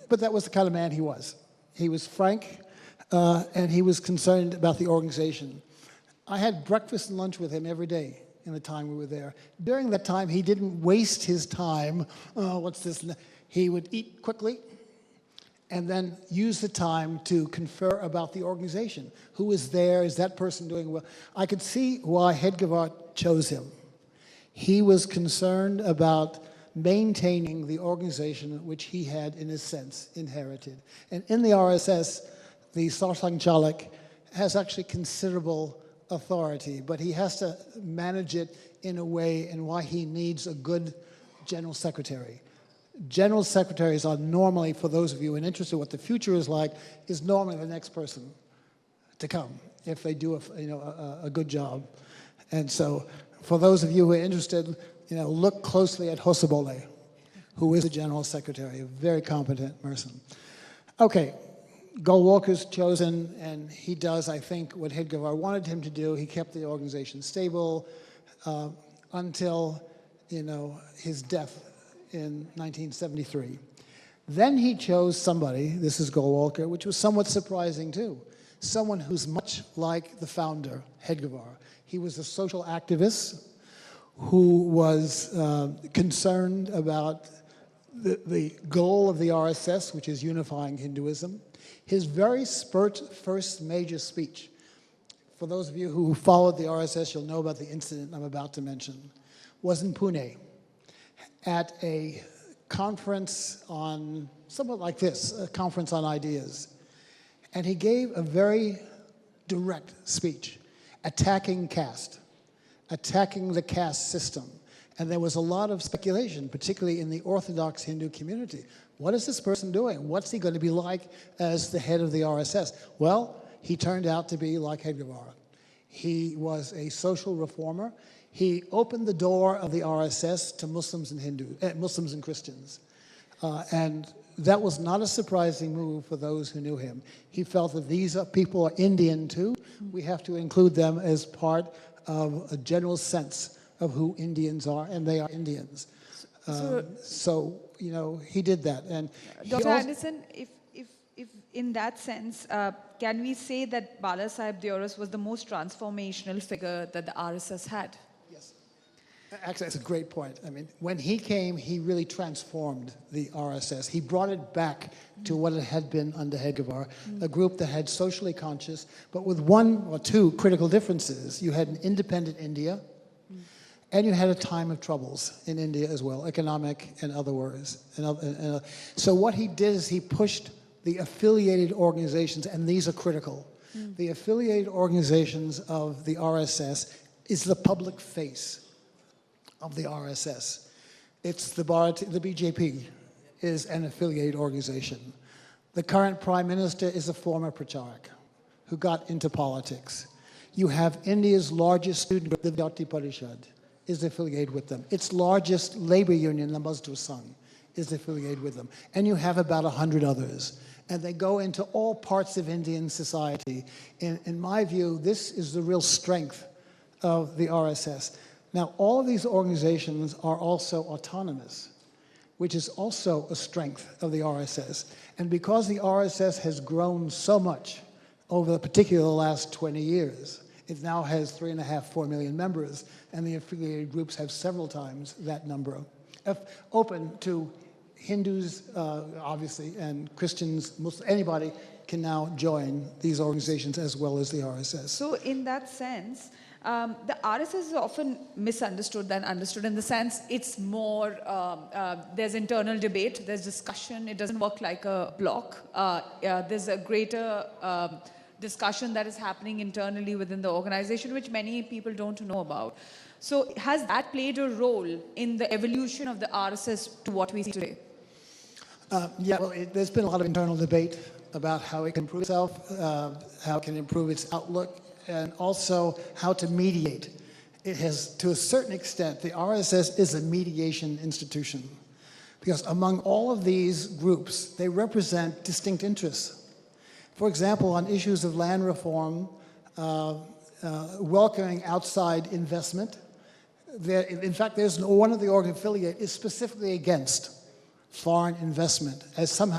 but that was the kind of man he was. He was frank, and he was concerned about the organization. I had breakfast and lunch with him every day in the time we were there. During that time, he didn't waste his time. What's this? He would eat quickly and then use the time to confer about the organization. Who is there? Is that person doing well? I could see why Hedgewar chose him. He was concerned about maintaining the organization which he had, in a sense, inherited. And in the RSS, the Sarsanghchalik has actually considerable authority, but he has to manage it in a way and why he needs a good general secretary. General secretaries are normally, for those of you who are interested in what the future is like, is normally the next person to come if they do a good job. And so for those of you who are interested, look closely at Hosobole, who is the general secretary, a very competent person. Okay, Golwalkar's chosen, and he does, I think, what Hedgewar wanted him to do. He kept the organization stable until, his death in 1973. Then he chose somebody, this is Golwalkar, which was somewhat surprising too, someone who's much like the founder, Hedgewar. He was a social activist who was concerned about the goal of the RSS, which is unifying Hinduism. His very first major speech, for those of you who followed the RSS, you'll know about the incident I'm about to mention, was in Pune at a conference on, somewhat like this, a conference on ideas. And he gave a very direct speech, attacking caste, attacking the caste system. And there was a lot of speculation, particularly in the Orthodox Hindu community. What is this person doing? What's he going to be like as the head of the RSS? Well, he turned out to be like Hedgewar. He was a social reformer. He opened the door of the RSS to Muslims and Muslims and Christians. And that was not a surprising move for those who knew him. He felt that these people are Indian too. We have to include them as part of a general sense of who Indians are, and they are Indians. So he did that. And Dr. Andersen, if in that sense, can we say that Bala Sahib Deoras was the most transformational figure that the RSS had? Yes. Actually, that's a great point. I mean, when he came, he really transformed the RSS. He brought it back to what it had been under Hedgewar, a group that had socially conscious, but with one or two critical differences. You had an independent India, and you had a time of troubles in India as well, economic and other words. So what he did is he pushed the affiliated organizations, and these are critical. The affiliated organizations of the RSS is the public face of the RSS. It's the BJP is an affiliated organization. The current prime minister is a former pracharak who got into politics. You have India's largest student group, the Vidyarthi Parishad, is affiliated with them. Its largest labor union, the Mazdoor Sangh, is affiliated with them. And you have about 100 others. And they go into all parts of Indian society. In my view, this is the real strength of the RSS. Now, all of these organizations are also autonomous, which is also a strength of the RSS. And because the RSS has grown so much over particularly the last 20 years, it now has 3.5, 4 million members, and the affiliated groups have several times that number. Open to Hindus, obviously, and Christians, Muslims, anybody can now join these organizations as well as the RSS. So in that sense, the RSS is often misunderstood than understood in the sense it's more, there's internal debate, there's discussion, it doesn't work like a block. There's a greater discussion that is happening internally within the organization, which many people don't know about. So has that played a role in the evolution of the RSS to what we see today? There's been a lot of internal debate about how it can improve itself, how it can improve its outlook, and also how to mediate. It has, to a certain extent, the RSS is a mediation institution, because among all of these groups, they represent distinct interests. For example, on issues of land reform, welcoming outside investment, in fact, there's one of the organ affiliate is specifically against foreign investment as somehow